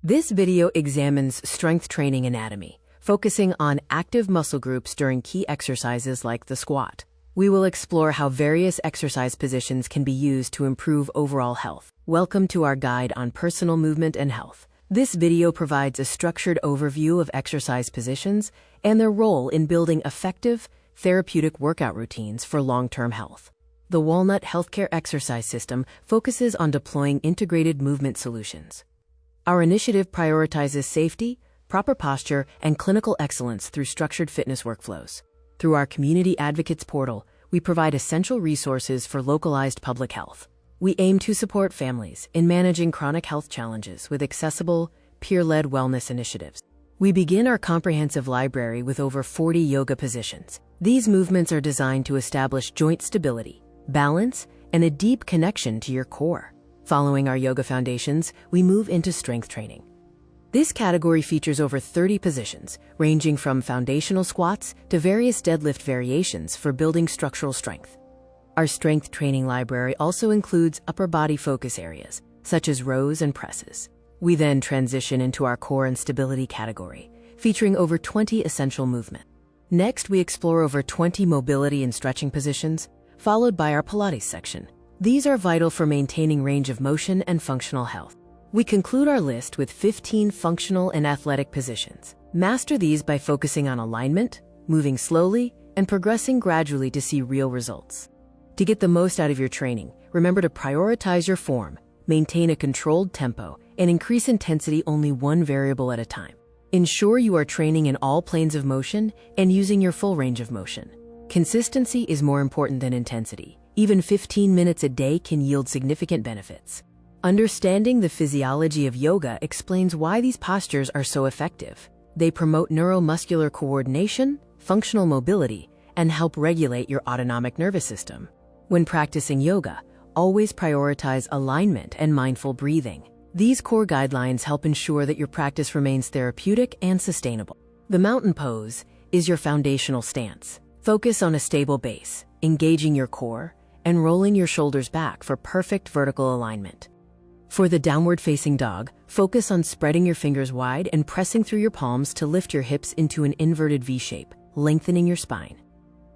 This video examines strength training anatomy, focusing on active muscle groups during key exercises like the squat. We will explore how various exercise positions can be used to improve overall health. Welcome to our guide on personal movement and health. This video provides a structured overview of exercise positions and their role in building effective, therapeutic workout routines for long-term health. The Walnut Healthcare Exercise System focuses on deploying integrated movement solutions. Our initiative prioritizes safety, proper posture, and clinical excellence through structured fitness workflows. Through our Community Advocates portal, we provide essential resources for localized public health. We aim to support families in managing chronic health challenges with accessible, peer-led wellness initiatives. We begin our comprehensive library with over 40 yoga positions. These movements are designed to establish joint stability, balance, and a deep connection to your core. Following our yoga foundations, we move into strength training. This category features over 30 positions, ranging from foundational squats to various deadlift variations for building structural strength. Our strength training library also includes upper body focus areas, such as rows and presses. We then transition into our core and stability category, featuring over 20 essential movements. Next, we explore over 20 mobility and stretching positions, followed by our Pilates section. These are vital for maintaining range of motion and functional health. We conclude our list with 15 functional and athletic positions. Master these by focusing on alignment, moving slowly, and progressing gradually to see real results. To get the most out of your training, remember to prioritize your form, maintain a controlled tempo, and increase intensity only one variable at a time. Ensure you are training in all planes of motion and using your full range of motion. Consistency is more important than intensity. Even 15 minutes a day can yield significant benefits. Understanding the physiology of yoga explains why these postures are so effective. They promote neuromuscular coordination, functional mobility, and help regulate your autonomic nervous system. When practicing yoga, always prioritize alignment and mindful breathing. These core guidelines help ensure that your practice remains therapeutic and sustainable. The mountain pose is your foundational stance. Focus on a stable base, engaging your core, and rolling your shoulders back for perfect vertical alignment. For the downward facing dog, focus on spreading your fingers wide and pressing through your palms to lift your hips into an inverted V shape, lengthening your spine.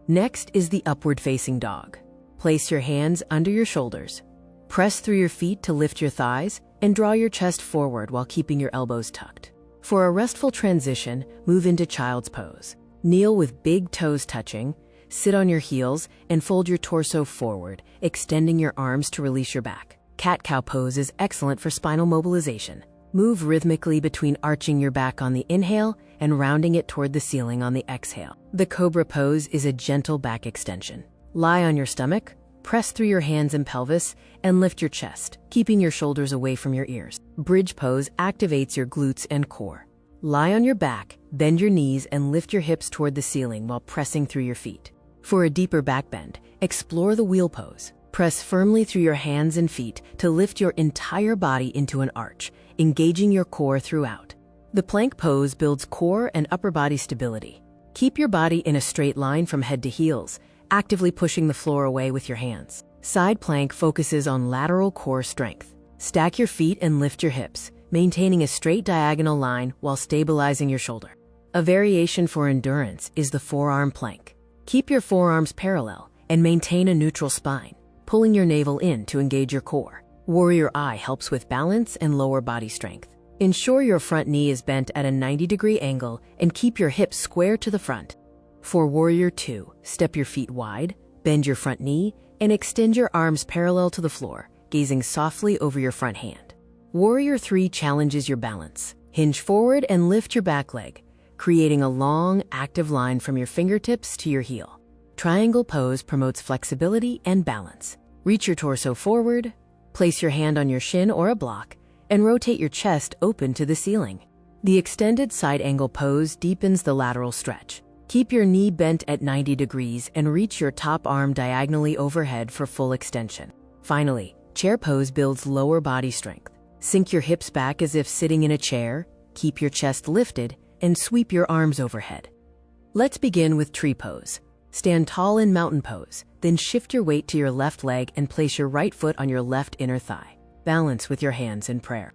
Next is the upward facing dog. Place your hands under your shoulders. Press through your feet to lift your thighs and draw your chest forward while keeping your elbows tucked. For a restful transition, move into child's pose. Kneel with big toes touching, sit on your heels, and fold your torso forward, extending your arms to release your back. Cat-cow pose is excellent for spinal mobilization. Move rhythmically between arching your back on the inhale and rounding it toward the ceiling on the exhale. The cobra pose is a gentle back extension. Lie on your stomach, press through your hands and pelvis, and lift your chest, keeping your shoulders away from your ears. Bridge pose activates your glutes and core. Lie on your back, bend your knees, and lift your hips toward the ceiling while pressing through your feet. For a deeper back bend, explore the wheel pose. Press firmly through your hands and feet to lift your entire body into an arch, engaging your core throughout. The plank pose builds core and upper body stability. Keep your body in a straight line from head to heels, actively pushing the floor away with your hands. Side plank focuses on lateral core strength. Stack your feet and lift your hips, maintaining a straight diagonal line while stabilizing your shoulder. A variation for endurance is the forearm plank. Keep your forearms parallel and maintain a neutral spine, pulling your navel in to engage your core. Warrior Eye helps with balance and lower body strength. Ensure your front knee is bent at a 90-degree angle and keep your hips square to the front. For Warrior 2, step your feet wide, bend your front knee, and extend your arms parallel to the floor, gazing softly over your front hand. Warrior 3 challenges your balance. Hinge forward and lift your back leg, creating a long, active line from your fingertips to your heel. Triangle pose promotes flexibility and balance. Reach your torso forward, place your hand on your shin or a block, and rotate your chest open to the ceiling. The extended side angle pose deepens the lateral stretch. Keep your knee bent at 90 degrees and reach your top arm diagonally overhead for full extension. Finally, chair pose builds lower body strength. Sink your hips back as if sitting in a chair, keep your chest lifted, and sweep your arms overhead. Let's begin with tree pose. Stand tall in mountain pose, then shift your weight to your left leg and place your right foot on your left inner thigh. Balance with your hands in prayer.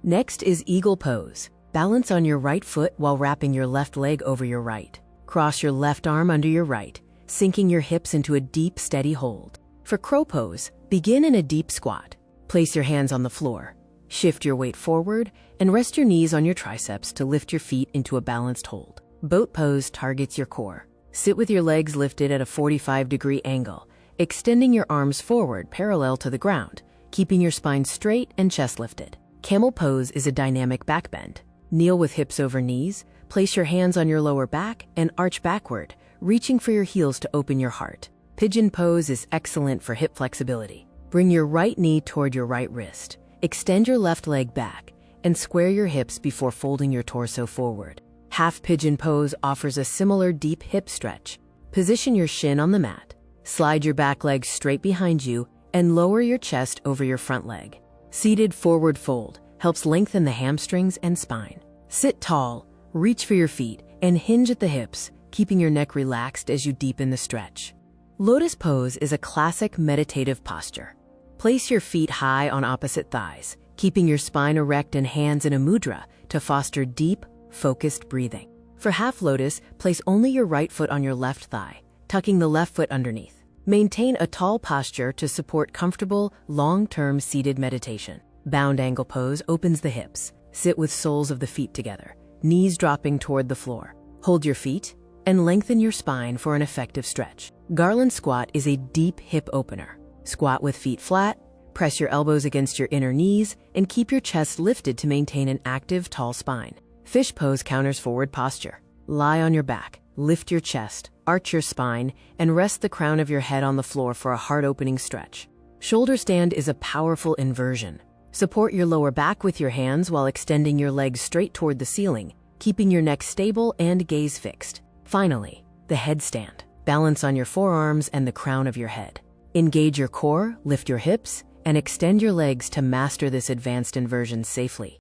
Next is eagle pose. Balance on your right foot while wrapping your left leg over your right. Cross your left arm under your right, sinking your hips into a deep, steady hold. For crow pose, begin in a deep squat. Place your hands on the floor. Shift your weight forward and rest your knees on your triceps to lift your feet into a balanced hold. Boat pose targets your core. Sit with your legs lifted at a 45-degree angle, extending your arms forward parallel to the ground, keeping your spine straight and chest lifted. Camel pose is a dynamic back bend. Kneel with hips over knees, place your hands on your lower back and arch backward, reaching for your heels to open your heart. Pigeon pose is excellent for hip flexibility. Bring your right knee toward your right wrist. Extend your left leg back and square your hips before folding your torso forward. Half pigeon pose offers a similar deep hip stretch. Position your shin on the mat. Slide your back leg straight behind you and lower your chest over your front leg. Seated forward fold helps lengthen the hamstrings and spine. Sit tall, reach for your feet, and hinge at the hips, keeping your neck relaxed as you deepen the stretch. Lotus pose is a classic meditative posture. Place your feet high on opposite thighs, keeping your spine erect and hands in a mudra to foster deep, focused breathing. For half lotus, place only your right foot on your left thigh, tucking the left foot underneath. Maintain a tall posture to support comfortable, long-term seated meditation. Bound angle pose opens the hips. Sit with soles of the feet together, knees dropping toward the floor. Hold your feet and lengthen your spine for an effective stretch. Garland squat is a deep hip opener. Squat with feet flat, press your elbows against your inner knees, and keep your chest lifted to maintain an active, tall spine. Fish pose counters forward posture. Lie on your back, lift your chest, arch your spine, and rest the crown of your head on the floor for a heart-opening stretch. Shoulder stand is a powerful inversion. Support your lower back with your hands while extending your legs straight toward the ceiling, keeping your neck stable and gaze fixed. Finally, the headstand. Balance on your forearms and the crown of your head. Engage your core, lift your hips, and extend your legs to master this advanced inversion safely.